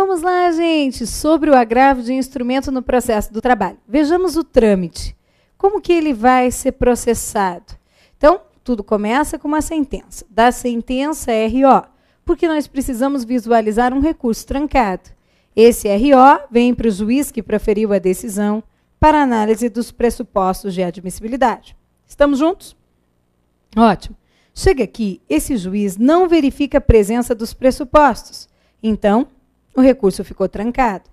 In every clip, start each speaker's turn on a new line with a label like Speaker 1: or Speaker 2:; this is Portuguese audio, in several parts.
Speaker 1: Vamos lá, gente, sobre o agravo de instrumento no processo do trabalho. Vejamos o trâmite. Como que ele vai ser processado? Então, tudo começa com uma sentença. Da sentença RO, porque nós precisamos visualizar um recurso trancado. Esse RO vem para o juiz que proferiu a decisão para análise dos pressupostos de admissibilidade. Estamos juntos? Ótimo. Chega aqui, esse juiz não verifica a presença dos pressupostos. Então, o recurso ficou trancado.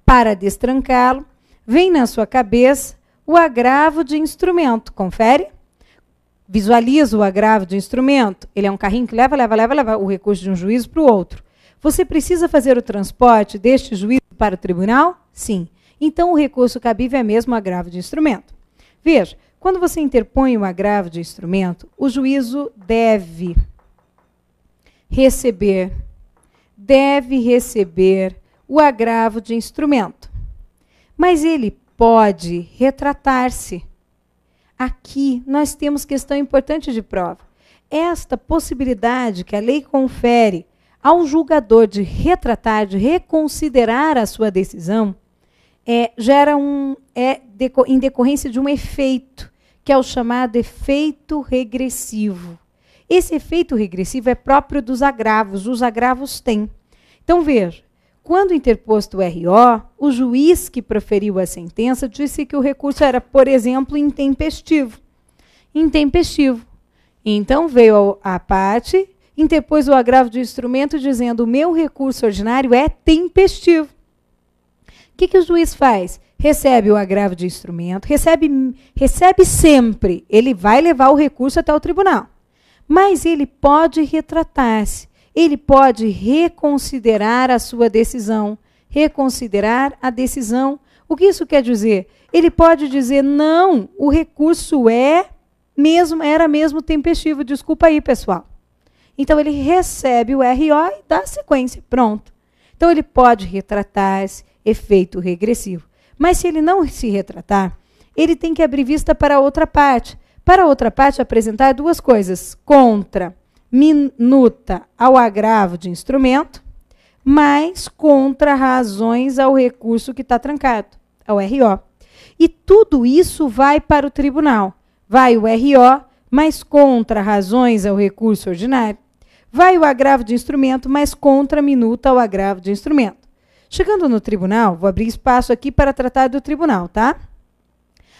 Speaker 1: Para destrancá-lo, vem na sua cabeça o agravo de instrumento. Confere? Visualiza o agravo de instrumento. Ele é um carrinho que leva o recurso de um juízo para o outro. Você precisa fazer o transporte deste juízo para o tribunal? Sim. Então, o recurso cabível é mesmo o agravo de instrumento. Veja, quando você interpõe o agravo de instrumento, o juízo deve receber o agravo de instrumento. Mas ele pode retratar-se. Aqui nós temos questão importante de prova. Esta possibilidade que a lei confere ao julgador de retratar, de reconsiderar a sua decisão, em decorrência de um efeito, que é o chamado efeito regressivo. Esse efeito regressivo é próprio dos agravos, os agravos têm. Então, veja, quando interposto o RO, o juiz que proferiu a sentença disse que o recurso era, por exemplo, intempestivo. Então, veio a parte, interpôs o agravo de instrumento dizendo: o meu recurso ordinário é tempestivo. O que o juiz faz? Recebe o agravo de instrumento, recebe sempre, ele vai levar o recurso até o tribunal. Mas ele pode retratar-se, ele pode reconsiderar a sua decisão, reconsiderar a decisão. O que isso quer dizer? Ele pode dizer: não, o recurso era mesmo tempestivo, desculpa aí, pessoal. Então, ele recebe o RO e dá sequência, pronto. Então, ele pode retratar-se, efeito regressivo. Mas se ele não se retratar, ele tem que abrir vista para a outra parte. Para a outra parte, apresentar duas coisas: contra minuta ao agravo de instrumento, mais contra razões ao recurso que está trancado, ao RO. E tudo isso vai para o tribunal. Vai o RO, mais contra razões ao recurso ordinário. Vai o agravo de instrumento, mais contra minuta ao agravo de instrumento. Chegando no tribunal, vou abrir espaço aqui para tratar do tribunal, tá?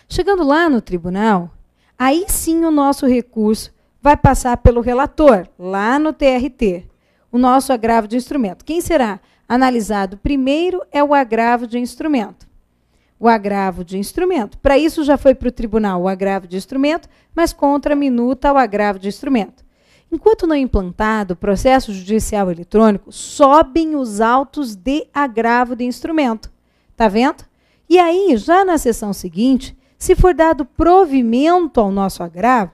Speaker 1: Chegando lá no tribunal, aí sim o nosso recurso vai passar pelo relator, lá no TRT, o nosso agravo de instrumento. Quem será analisado primeiro é o agravo de instrumento. O agravo de instrumento. Para isso já foi para o tribunal o agravo de instrumento, mas contra minuta ao agravo de instrumento. Enquanto não implantado o processo judicial eletrônico, sobem os autos de agravo de instrumento. Está vendo? E aí, já na sessão seguinte, se for dado provimento ao nosso agravo,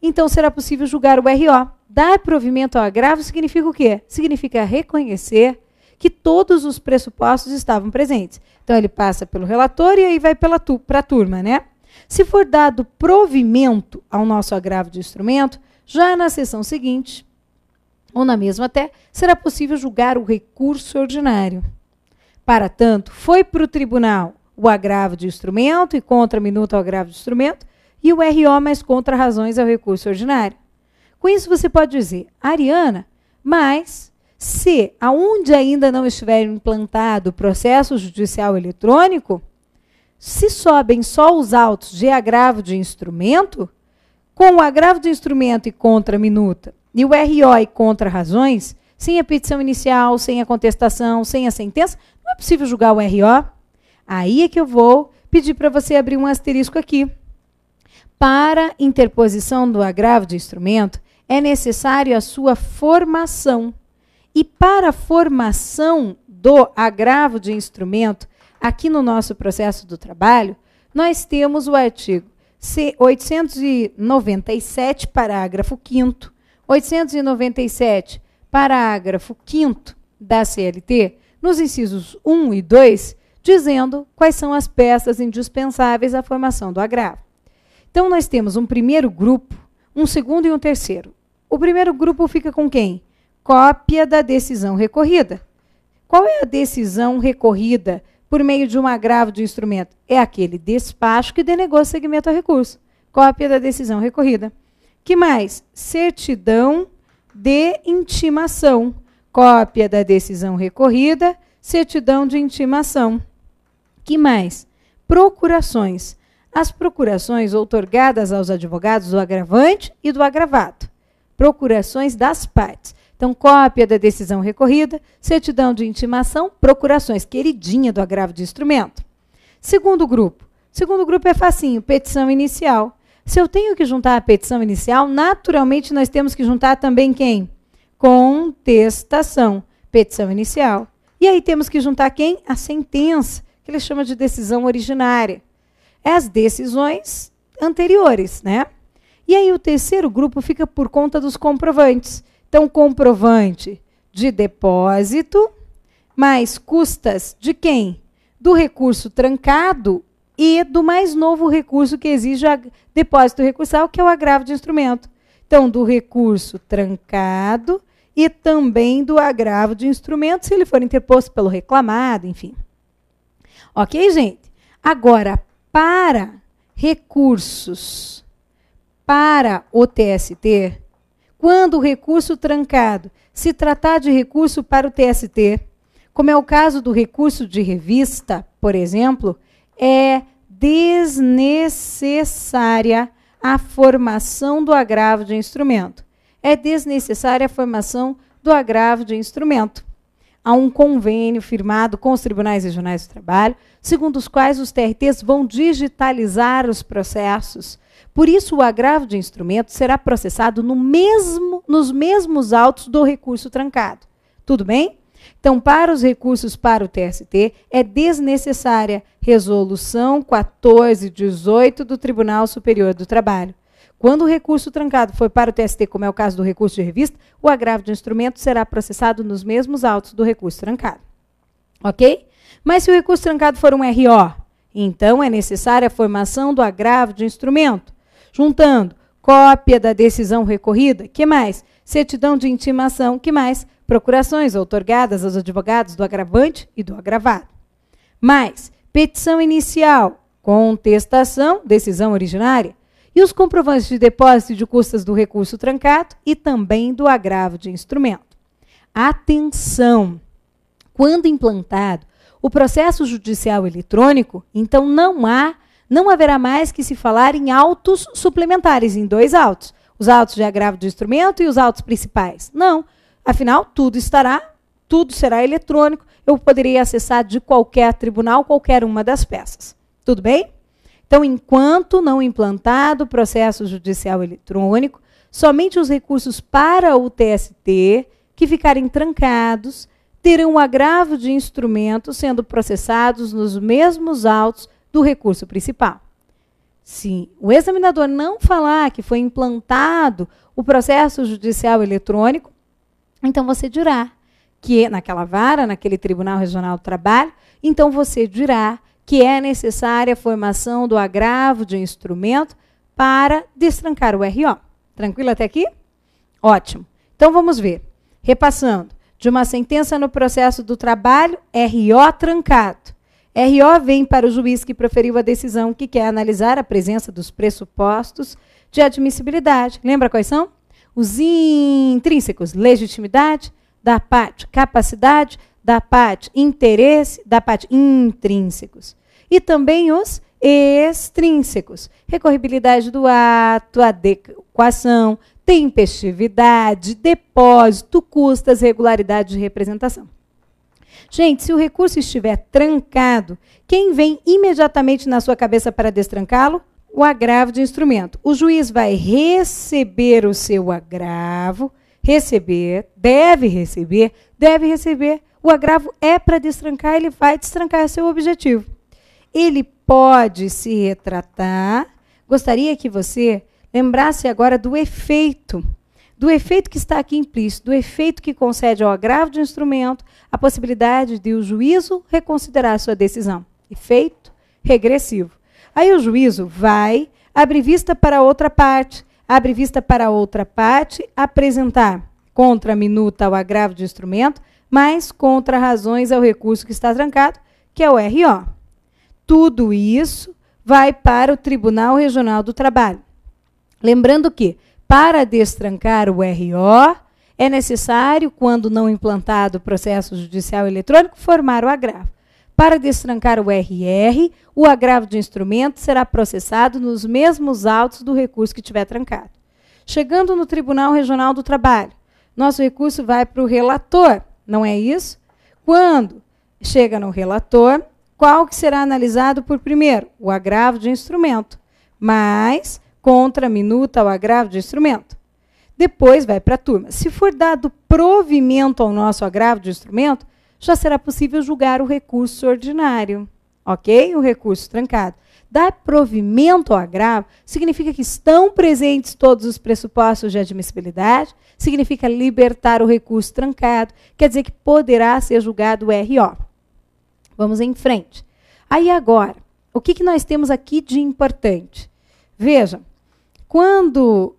Speaker 1: então será possível julgar o RO. Dar provimento ao agravo significa o quê? Significa reconhecer que todos os pressupostos estavam presentes. Então, ele passa pelo relator e aí vai para a turma, né? Se for dado provimento ao nosso agravo de instrumento, já na sessão seguinte, ou na mesma até, será possível julgar o recurso ordinário. Para tanto, foi para o tribunal o agravo de instrumento e contra minuta ao agravo de instrumento, e o RO mais contra razões ao recurso ordinário. Com isso, você pode dizer: Ariana, mas se aonde ainda não estiver implantado o processo judicial eletrônico, se sobem só os autos de agravo de instrumento, com o agravo de instrumento e contra minuta, e o RO e contra razões, sem a petição inicial, sem a contestação, sem a sentença, não é possível julgar o RO. Aí é que eu vou pedir para você abrir um asterisco aqui. Para interposição do agravo de instrumento, é necessário a sua formação. E para a formação do agravo de instrumento, aqui no nosso processo do trabalho, nós temos o artigo 897, parágrafo 5º, 897, parágrafo 5º da CLT, nos incisos 1 e 2, dizendo quais são as peças indispensáveis à formação do agravo. Então, nós temos um primeiro grupo, um segundo e um terceiro. O primeiro grupo fica com quem? Cópia da decisão recorrida. Qual é a decisão recorrida por meio de um agravo de instrumento? É aquele despacho que denegou segmento ao recurso. Cópia da decisão recorrida. Que mais? Certidão de intimação. Cópia da decisão recorrida, certidão de intimação. Que mais? Procurações. As procurações outorgadas aos advogados do agravante e do agravado. Procurações das partes. Então, cópia da decisão recorrida, certidão de intimação, procurações, queridinha do agravo de instrumento. Segundo grupo. Segundo grupo é facinho, petição inicial. Se eu tenho que juntar a petição inicial, naturalmente nós temos que juntar também quem? Contestação, petição inicial. E aí temos que juntar quem? A sentença, que ele chama de decisão originária. É as decisões anteriores, né? E aí o terceiro grupo fica por conta dos comprovantes. Então, comprovante de depósito, mais custas de quem? Do recurso trancado e do mais novo recurso que exige depósito recursal, que é o agravo de instrumento. Então, do recurso trancado e também do agravo de instrumento, se ele for interposto pelo reclamado, enfim. Ok, gente? Agora, para recursos para o TST, quando o recurso trancado se tratar de recurso para o TST, como é o caso do recurso de revista, por exemplo, é desnecessária a formação do agravo de instrumento. É desnecessária a formação do agravo de instrumento. Há um convênio firmado com os tribunais regionais do trabalho, segundo os quais os TRTs vão digitalizar os processos. Por isso, o agravo de instrumento será processado nos mesmos autos do recurso trancado. Tudo bem? Então, para os recursos para o TST, é desnecessária resolução 1418 do Tribunal Superior do Trabalho. Quando o recurso trancado for para o TST, como é o caso do recurso de revista, o agravo de instrumento será processado nos mesmos autos do recurso trancado. Ok? Mas se o recurso trancado for um RO, então é necessária a formação do agravo de instrumento, juntando cópia da decisão recorrida, que mais? Certidão de intimação, que mais? Procurações outorgadas aos advogados do agravante e do agravado. Mais petição inicial, contestação, decisão originária, e os comprovantes de depósito de custas do recurso trancado e também do agravo de instrumento. Atenção! Quando implantado o processo judicial eletrônico, então não haverá mais que se falar em autos suplementares, em 2 autos. Os autos de agravo de instrumento e os autos principais. Não. Afinal, tudo será eletrônico. Eu poderia acessar de qualquer tribunal, qualquer uma das peças. Tudo bem? Então, enquanto não implantado o processo judicial eletrônico, somente os recursos para o TST que ficarem trancados terão o agravo de instrumento sendo processados nos mesmos autos do recurso principal. Se o examinador não falar que foi implantado o processo judicial eletrônico, então você dirá que naquela vara, naquele Tribunal Regional do Trabalho, então você dirá que é necessária a formação do agravo de instrumento para destrancar o RO. Tranquilo até aqui? Ótimo. Então vamos ver. Repassando. De uma sentença no processo do trabalho, RO trancado. RO vem para o juiz que proferiu a decisão que quer analisar a presença dos pressupostos de admissibilidade. Lembra quais são? Os intrínsecos, legitimidade da parte, capacidade da parte, interesse da parte, intrínsecos. E também os extrínsecos, recorribilidade do ato, adequação, tempestividade, depósito, custas, regularidade de representação. Gente, se o recurso estiver trancado, quem vem imediatamente na sua cabeça para destrancá-lo? O agravo de instrumento. O juiz vai receber o seu agravo, deve receber. O agravo é para destrancar, ele vai destrancar seu objetivo. Ele pode se retratar. Gostaria que você lembrasse agora do efeito que está aqui implícito, do efeito que concede ao agravo de instrumento a possibilidade de o juízo reconsiderar sua decisão. Efeito regressivo. Aí o juízo vai abrir vista para outra parte, apresentar contra a minuta ao agravo de instrumento, mais contra-razões ao recurso que está trancado, que é o RO. Tudo isso vai para o Tribunal Regional do Trabalho. Lembrando que, para destrancar o RO, é necessário, quando não implantado o processo judicial eletrônico, formar o agravo. Para destrancar o RR, o agravo de instrumento será processado nos mesmos autos do recurso que tiver trancado. Chegando no Tribunal Regional do Trabalho, nosso recurso vai para o relator, não é isso? Quando chega no relator, qual que será analisado por primeiro? O agravo de instrumento, mais contra-minuta ao agravo de instrumento. Depois vai para a turma. Se for dado provimento ao nosso agravo de instrumento, já será possível julgar o recurso ordinário, ok? O recurso trancado. Dar provimento ao agravo significa que estão presentes todos os pressupostos de admissibilidade, significa libertar o recurso trancado, quer dizer que poderá ser julgado o RO. Vamos em frente. Aí agora, o que nós temos aqui de importante? Veja,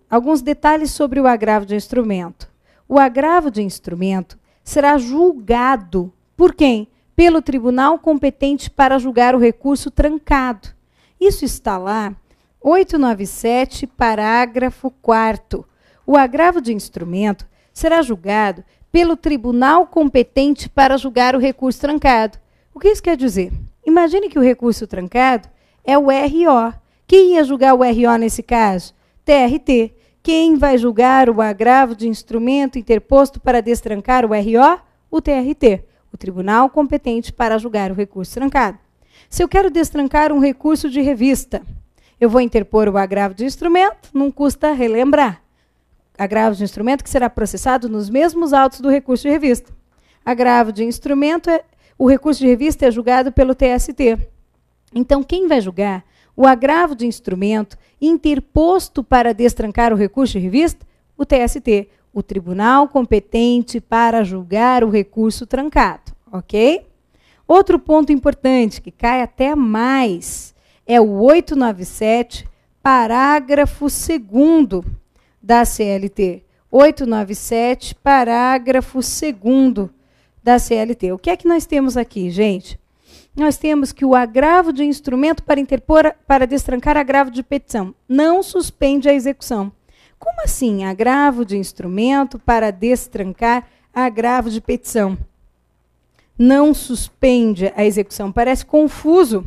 Speaker 1: alguns detalhes sobre o agravo de instrumento. O agravo de instrumento será julgado por quem? Pelo tribunal competente para julgar o recurso trancado. Isso está lá, 897, parágrafo 4º. O agravo de instrumento será julgado pelo tribunal competente para julgar o recurso trancado. O que isso quer dizer? Imagine que o recurso trancado é o RO. Quem ia julgar o RO nesse caso? TRT. Quem vai julgar o agravo de instrumento interposto para destrancar o RO? O TRT, o tribunal competente para julgar o recurso trancado. Se eu quero destrancar um recurso de revista, eu vou interpor o agravo de instrumento, não custa relembrar. Agravo de instrumento que será processado nos mesmos autos do recurso de revista. Agravo de instrumento, o recurso de revista é julgado pelo TST. Então, quem vai julgar o agravo de instrumento interposto para destrancar o recurso de revista? O TST, o tribunal competente para julgar o recurso trancado, ok? Outro ponto importante, que cai até mais, é o 897, parágrafo 2º da CLT. 897, parágrafo 2º da CLT. O que é que nós temos aqui, gente? Nós temos que o agravo de instrumento para interpor, para destrancar agravo de petição, não suspende a execução. Como assim, agravo de instrumento para destrancar agravo de petição? Não suspende a execução. Parece confuso,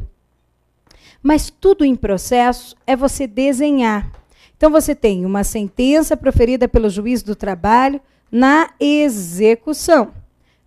Speaker 1: mas tudo em processo é você desenhar. Então, você tem uma sentença proferida pelo juiz do trabalho na execução.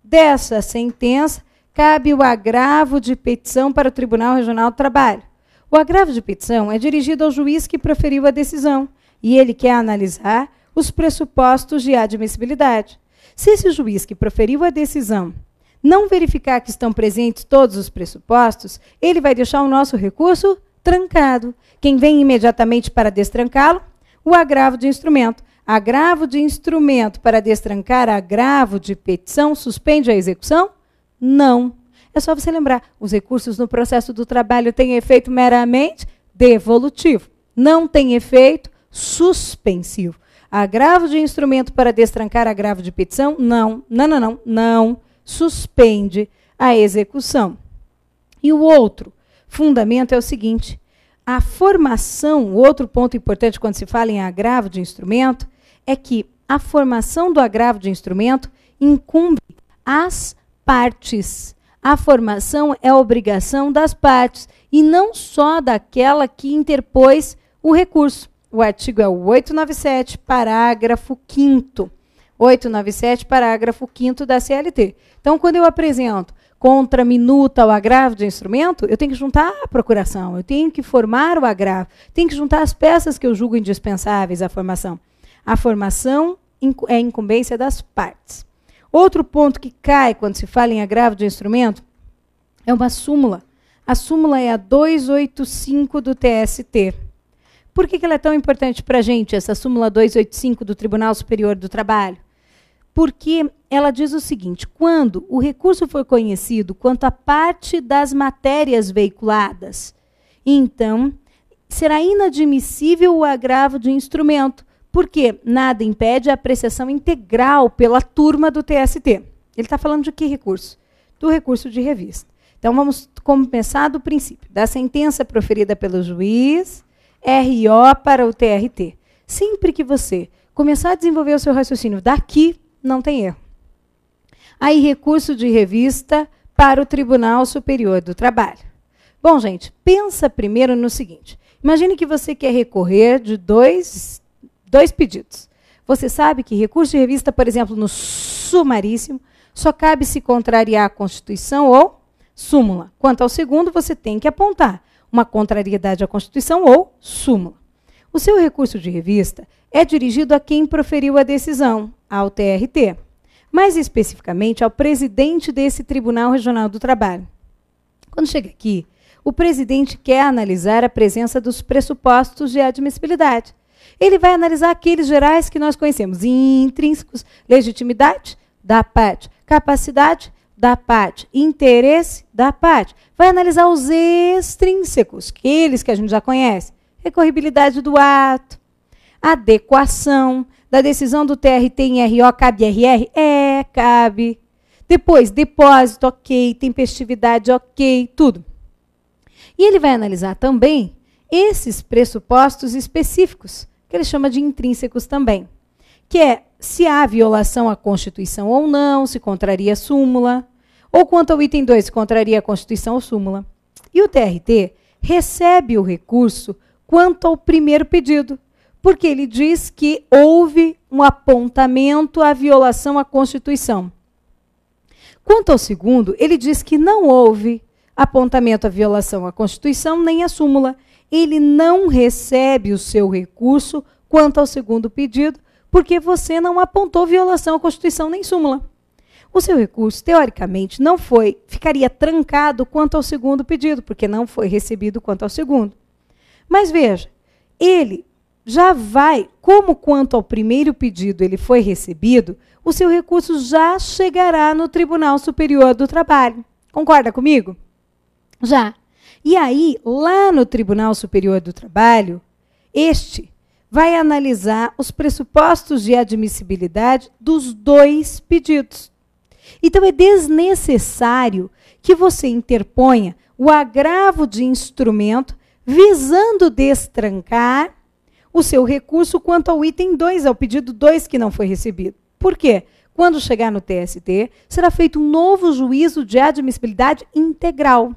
Speaker 1: Dessa sentença, cabe o agravo de petição para o Tribunal Regional do Trabalho. O agravo de petição é dirigido ao juiz que proferiu a decisão e ele quer analisar os pressupostos de admissibilidade. Se esse juiz que proferiu a decisão não verificar que estão presentes todos os pressupostos, ele vai deixar o nosso recurso trancado. Quem vem imediatamente para destrancá-lo? O agravo de instrumento. Agravo de instrumento para destrancar agravo de petição suspende a execução? Não. É só você lembrar, os recursos no processo do trabalho têm efeito meramente devolutivo. Não tem efeito suspensivo. Agravo de instrumento para destrancar agravo de petição? Não suspende a execução. E o outro fundamento é o seguinte: a formação, o outro ponto importante quando se fala em agravo de instrumento, é que a formação do agravo de instrumento incumbe às partes. A formação é obrigação das partes, e não só daquela que interpôs o recurso. O artigo é o 897, parágrafo 5º. 897, parágrafo 5º da CLT. Então, quando eu apresento contra-minuta ao agravo de instrumento, eu tenho que juntar a procuração, eu tenho que formar o agravo, tenho que juntar as peças que eu julgo indispensáveis à formação. A formação é incumbência das partes. Outro ponto que cai quando se fala em agravo de instrumento é uma súmula. A súmula é a 285 do TST. Por que ela é tão importante para a gente, essa súmula 285 do Tribunal Superior do Trabalho? Porque ela diz o seguinte: quando o recurso for conhecido quanto à parte das matérias veiculadas, então será inadmissível o agravo de instrumento, porque nada impede a apreciação integral pela turma do TST. Ele está falando de que recurso? Do recurso de revista. Então, vamos começar do princípio. Da sentença proferida pelo juiz, RO para o TRT. Sempre que você começar a desenvolver o seu raciocínio daqui, não tem erro. Aí, recurso de revista para o Tribunal Superior do Trabalho. Bom, gente, pensa primeiro no seguinte. Imagine que você quer recorrer de dois pedidos. Você sabe que recurso de revista, por exemplo, no sumaríssimo, só cabe se contrariar a Constituição ou súmula. Quanto ao segundo, você tem que apontar uma contrariedade à Constituição ou súmula. O seu recurso de revista é dirigido a quem proferiu a decisão, ao TRT. Mais especificamente, ao presidente desse Tribunal Regional do Trabalho. Quando chega aqui, o presidente quer analisar a presença dos pressupostos de admissibilidade. Ele vai analisar aqueles gerais que nós conhecemos, intrínsecos, legitimidade da parte, capacidade da parte, interesse da parte. Vai analisar os extrínsecos, aqueles que a gente já conhece, recorribilidade do ato, adequação da decisão do TRT em RO, cabe RR? Cabe. Depois, depósito, ok, tempestividade, ok, tudo. E ele vai analisar também esses pressupostos específicos, que ele chama de intrínsecos também, que é se há violação à Constituição ou não, se contraria a súmula, ou quanto ao item 2, se contraria a Constituição ou súmula. E o TRT recebe o recurso quanto ao primeiro pedido, porque ele diz que houve um apontamento à violação à Constituição. Quanto ao segundo, ele diz que não houve apontamento à violação à Constituição nem à súmula. Ele não recebe o seu recurso quanto ao segundo pedido, porque você não apontou violação à Constituição nem súmula. O seu recurso, teoricamente, não ficaria trancado quanto ao segundo pedido, porque não foi recebido quanto ao segundo. Mas veja, ele já vai, como quanto ao primeiro pedido ele foi recebido, o seu recurso já chegará no Tribunal Superior do Trabalho. Concorda comigo? Já. E aí, lá no Tribunal Superior do Trabalho, este vai analisar os pressupostos de admissibilidade dos dois pedidos. Então, é desnecessário que você interponha o agravo de instrumento visando destrancar o seu recurso quanto ao item 2, ao pedido 2 que não foi recebido. Por quê? Quando chegar no TST, será feito um novo juízo de admissibilidade integral.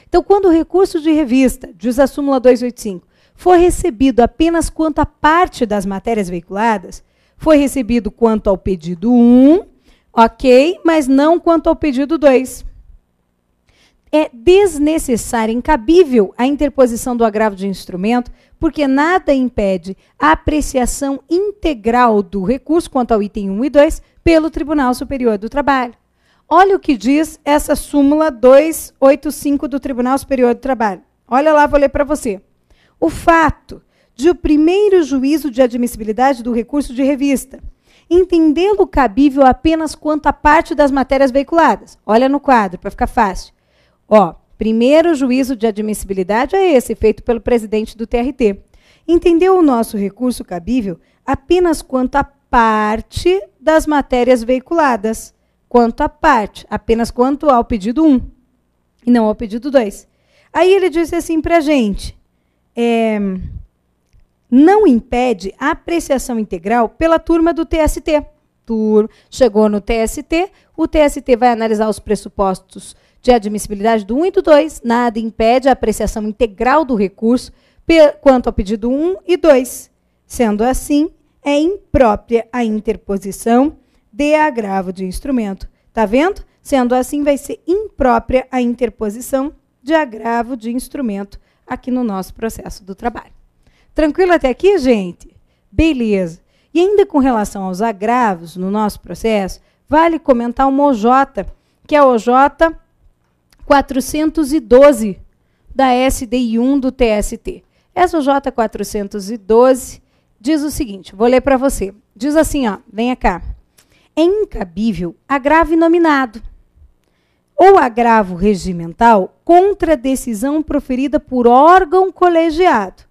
Speaker 1: Então, quando o recurso de revista, diz a súmula 285, for recebido apenas quanto à parte das matérias veiculadas, foi recebido quanto ao pedido 1, ok, mas não quanto ao pedido 2. É desnecessária, incabível a interposição do agravo de instrumento, porque nada impede a apreciação integral do recurso quanto ao item 1 e 2 pelo Tribunal Superior do Trabalho. Olha o que diz essa súmula 285 do Tribunal Superior do Trabalho. Olha lá, vou ler para você. O fato de o primeiro juízo de admissibilidade do recurso de revista entendê-lo cabível apenas quanto à parte das matérias veiculadas. Olha no quadro, para ficar fácil. Ó, primeiro juízo de admissibilidade é esse, feito pelo presidente do TRT. Entendeu o nosso recurso cabível apenas quanto à parte das matérias veiculadas. Quanto à parte, apenas quanto ao pedido 1, e não ao pedido 2. Aí ele disse assim para a gente, não impede a apreciação integral pela turma do TST. Chegou no TST, o TST vai analisar os pressupostos de admissibilidade do 1 e do 2, nada impede a apreciação integral do recurso quanto ao pedido 1 e 2. Sendo assim, é imprópria a interposição de agravo de instrumento. Está vendo? Sendo assim, vai ser imprópria a interposição de agravo de instrumento aqui no nosso processo do trabalho. Tranquilo até aqui, gente? Beleza. E ainda com relação aos agravos no nosso processo, vale comentar uma OJ, que é a OJ 412 da SDI1 do TST. Essa OJ 412 diz o seguinte, vou ler para você. Diz assim, ó, venha cá. É incabível agravo inominado ou agravo regimental contra decisão proferida por órgão colegiado.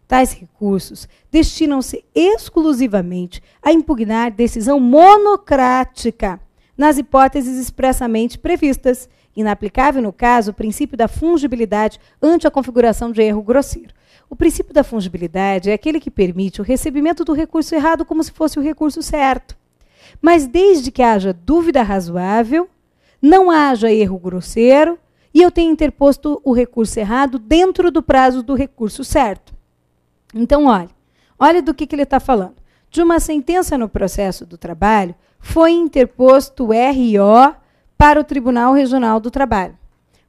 Speaker 1: Tais recursos destinam-se exclusivamente a impugnar decisão monocrática nas hipóteses expressamente previstas, inaplicável, no caso, o princípio da fungibilidade ante a configuração de erro grosseiro. O princípio da fungibilidade é aquele que permite o recebimento do recurso errado como se fosse o recurso certo. Mas desde que haja dúvida razoável, não haja erro grosseiro e eu tenha interposto o recurso errado dentro do prazo do recurso certo. Então, olha do que ele está falando. De uma sentença no processo do trabalho, foi interposto o RO para o Tribunal Regional do Trabalho.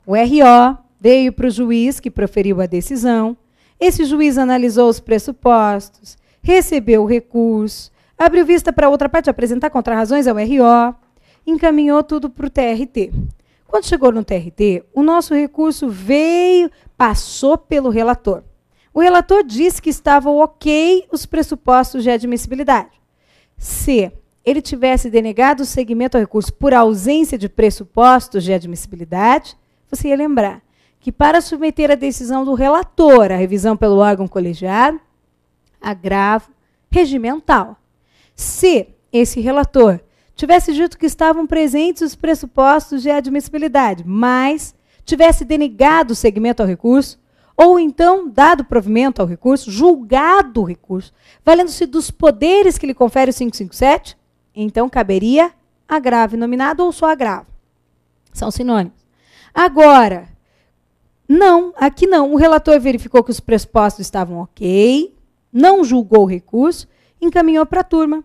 Speaker 1: O RO veio para o juiz que proferiu a decisão. Esse juiz analisou os pressupostos, recebeu o recurso, abriu vista para outra parte apresentar contrarrazões ao RO, encaminhou tudo para o TRT. Quando chegou no TRT, o nosso recurso passou pelo relator. O relator disse que estavam ok os pressupostos de admissibilidade. Se ele tivesse denegado o segmento ao recurso por ausência de pressupostos de admissibilidade, você ia lembrar que para submeter a decisão do relator à revisão pelo órgão colegiado, agravo regimental. Se esse relator tivesse dito que estavam presentes os pressupostos de admissibilidade, mas tivesse denegado o segmento ao recurso, ou então dado provimento ao recurso, julgado o recurso, valendo-se dos poderes que lhe confere o 557, então caberia agravo nominado ou só agravo. São sinônimos. Agora, não, aqui não. O relator verificou que os pressupostos estavam ok, não julgou o recurso, encaminhou para a turma.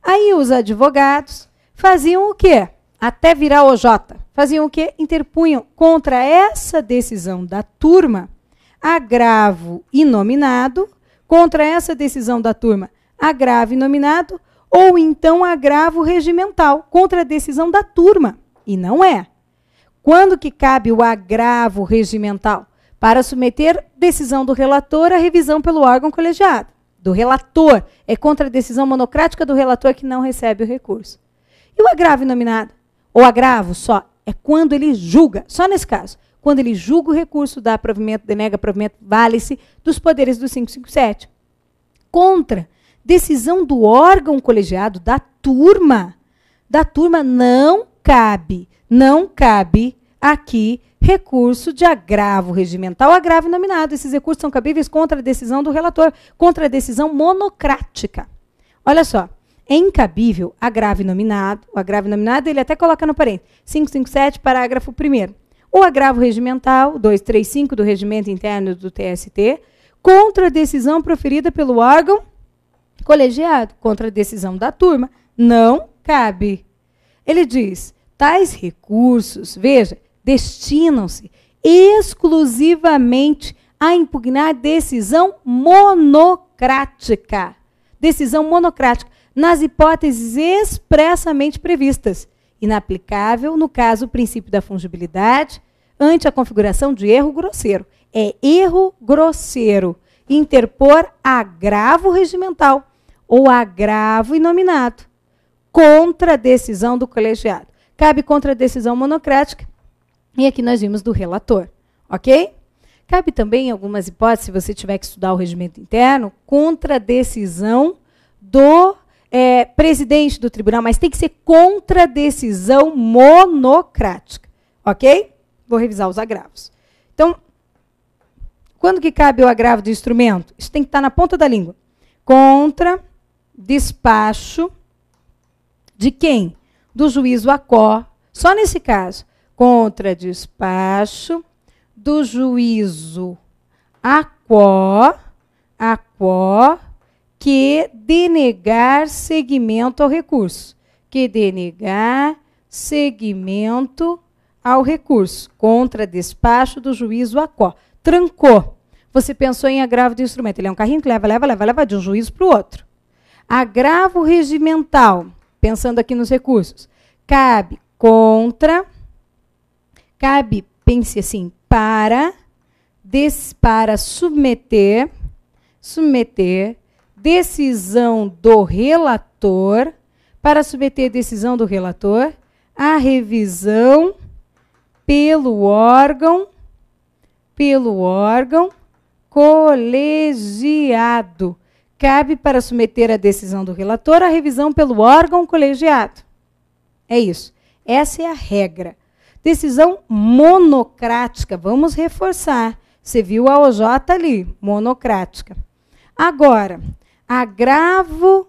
Speaker 1: Aí os advogados faziam o quê? Até virar OJ. Faziam o quê? Interpunham contra essa decisão da turma agravo inominado, contra essa decisão da turma agravo inominado, ou então agravo regimental, contra a decisão da turma. E não é. Quando que cabe o agravo regimental? Para submeter decisão do relator à revisão pelo órgão colegiado. Do relator. É contra a decisão monocrática do relator que não recebe o recurso. E o agravo inominado? O agravo só é quando ele julga, só nesse caso. Quando ele julga o recurso, dá provimento, denega provimento, vale-se dos poderes do 557. Contra decisão do órgão colegiado, da turma não cabe aqui recurso de agravo regimental, agravo nominado. Esses recursos são cabíveis contra a decisão do relator, contra a decisão monocrática. Olha só, é incabível agravo nominado. O agravo nominado, ele até coloca no parênteses, 557, parágrafo 1º. O agravo regimental, 235 do Regimento Interno do TST, contra a decisão proferida pelo órgão colegiado, contra a decisão da turma, não cabe. Ele diz, tais recursos, veja, destinam-se exclusivamente a impugnar decisão monocrática. Decisão monocrática, nas hipóteses expressamente previstas. Inaplicável, no caso, o princípio da fungibilidade, ante a configuração de erro grosseiro. É erro grosseiro interpor agravo regimental ou agravo inominado contra a decisão do colegiado. Cabe contra a decisão monocrática, e aqui nós vimos do relator, ok? Cabe também, em algumas hipóteses, se você tiver que estudar o regimento interno, contra a decisão do presidente do tribunal, mas tem que ser contra a decisão monocrática, ok? Vou revisar os agravos. Então, quando que cabe o agravo de instrumento? Isso tem que estar na ponta da língua. Contra despacho de quem? Do juízo ACO. Só nesse caso. Contra despacho do juízo ACO, que denegar seguimento ao recurso. Que denegar seguimento ao recurso. Contra despacho do juízo ACO. Trancou. Você pensou em agravo de instrumento. Ele é um carrinho que leva de um juízo para o outro. Agravo regimental, pensando aqui nos recursos, cabe contra, pense assim, para submeter decisão do relator, para submeter decisão do relator à revisão pelo órgão colegiado. Cabe para submeter a decisão do relator à revisão pelo órgão colegiado. É isso. Essa é a regra. Decisão monocrática, vamos reforçar. Você viu a OJ ali, monocrática. Agora, agravo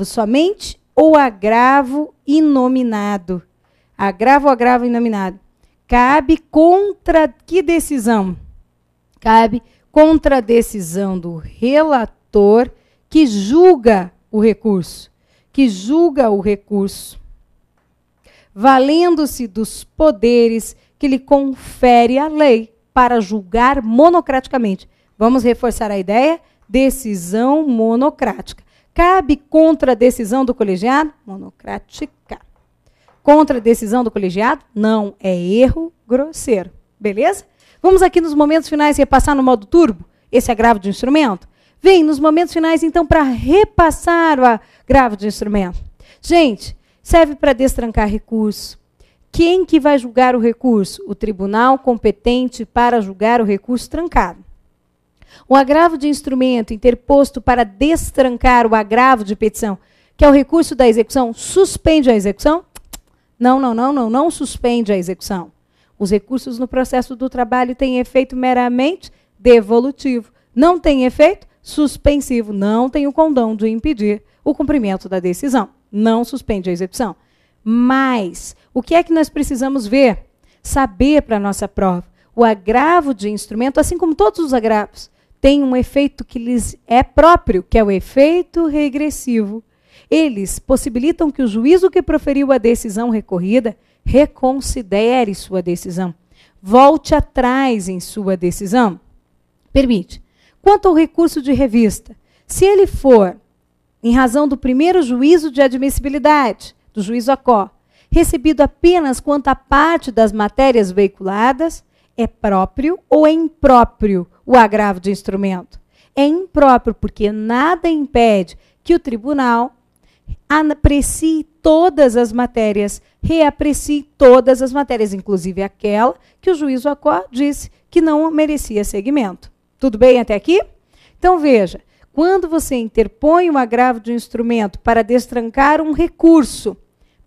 Speaker 1: somente ou agravo inominado? Agravo ou agravo inominado? Cabe contra que decisão? Cabe contra a decisão do relator que julga o recurso. Valendo-se dos poderes que lhe confere a lei para julgar monocraticamente. Vamos reforçar a ideia? Decisão monocrática. Cabe contra a decisão do colegiado? Monocrática. Contra a decisão do colegiado? Não, é erro grosseiro. Beleza? Vamos aqui nos momentos finais repassar no modo turbo esse agravo de instrumento? Vem nos momentos finais, então, para repassar o agravo de instrumento. Gente, serve para destrancar recurso. Quem que vai julgar o recurso? O tribunal competente para julgar o recurso trancado. O agravo de instrumento interposto para destrancar o agravo de petição, que é o recurso da execução, suspende a execução? Não suspende a execução. Os recursos no processo do trabalho têm efeito meramente devolutivo. Não tem efeito suspensivo. Não tem o condão de impedir o cumprimento da decisão. Não suspende a execução. Mas, o que é que nós precisamos ver? Saber para a nossa prova. O agravo de instrumento, assim como todos os agravos, tem um efeito que lhes é próprio, que é o efeito regressivo. Eles possibilitam que o juízo que proferiu a decisão recorrida reconsidere sua decisão. Volte atrás em sua decisão. Permite. Quanto ao recurso de revista, se ele for, em razão do primeiro juízo de admissibilidade, do juízo ACO, recebido apenas quanto à parte das matérias veiculadas, é próprio ou é impróprio o agravo de instrumento? É impróprio, porque nada impede que o tribunal aprecie todas as matérias, reaprecie todas as matérias, inclusive aquela que o juízo ACO disse que não merecia seguimento. Tudo bem até aqui? Então, veja, quando você interpõe um agravo de instrumento para destrancar um recurso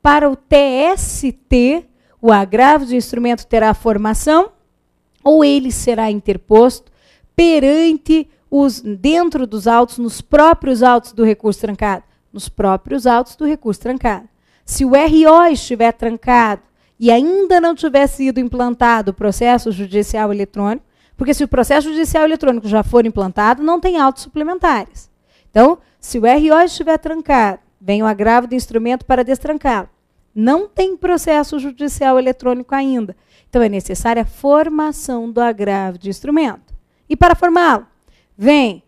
Speaker 1: para o TST, o agravo de instrumento terá formação ou ele será interposto perante dentro dos autos, nos próprios autos do recurso trancado. Nos próprios autos do recurso trancado. Se o RO estiver trancado e ainda não tiver sido implantado o processo judicial eletrônico, porque se o processo judicial eletrônico já for implantado, não tem autos suplementares. Então, se o RO estiver trancado, vem o agravo de instrumento para destrancá-lo. Não tem processo judicial eletrônico ainda. Então, é necessária a formação do agravo de instrumento. E para formá-lo, vem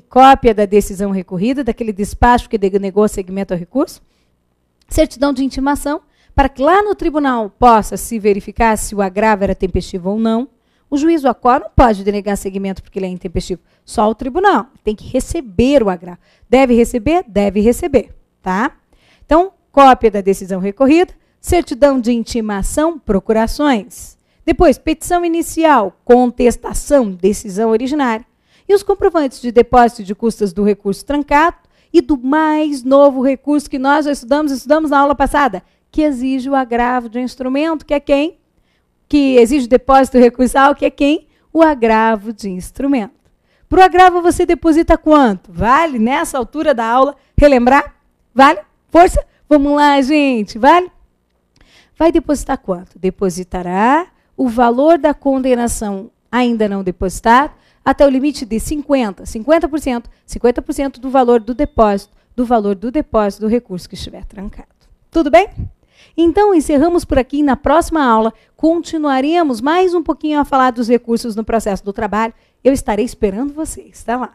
Speaker 1: cópia da decisão recorrida, daquele despacho que denegou seguimento ao recurso, certidão de intimação, para que lá no tribunal possa se verificar se o agravo era tempestivo ou não. O juízo ACO não pode denegar seguimento porque ele é intempestivo, só o tribunal. Tem que receber o agravo. Deve receber? Deve receber. Tá? Então, cópia da decisão recorrida, certidão de intimação, procurações. Depois, petição inicial, contestação, decisão originária. E os comprovantes de depósito de custas do recurso trancado e do mais novo recurso que nós já estudamos na aula passada, que exige o agravo de instrumento, que é quem? Que exige depósito recursal, que é quem? O agravo de instrumento. Para o agravo você deposita quanto? Vale, nessa altura da aula, relembrar? Vale? Força? Vamos lá, gente, vale? Vai depositar quanto? Depositará o valor da condenação ainda não depositado, até o limite de 50% do valor do depósito do recurso que estiver trancado. Tudo bem? Então, encerramos por aqui. Na próxima aula, continuaremos mais um pouquinho a falar dos recursos no processo do trabalho. Eu estarei esperando vocês. Tá lá.